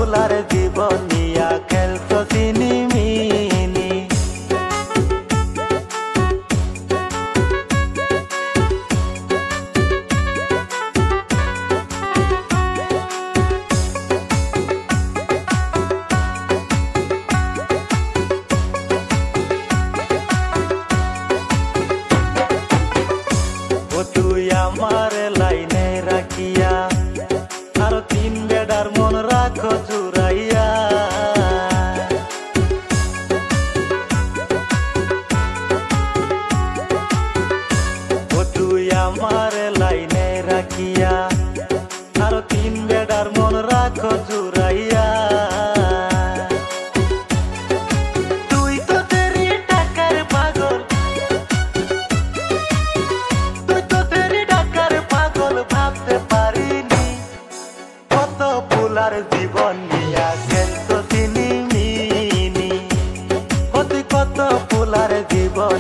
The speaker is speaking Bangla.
ফুলার জীবন নিয়া খেলছো চিনিমিনি। ও তুই আমার লাইনে রাখিয়া আরো তিন বেড়ার মন রাখো জুড়াইয়া। ও তুই আমার লাইনে রাখিয়া আরো তিন বেড়ার মন রাখো জুড়াইয়া। তুই তো তেরি টাকার পাগল, তুই তো তেরি টাকার পাগল, ভাবতে পারিনি কত ফুলার জীবন নিয়া খেলছো চিনিমিনি। ও তুই কত ফুলার জীবন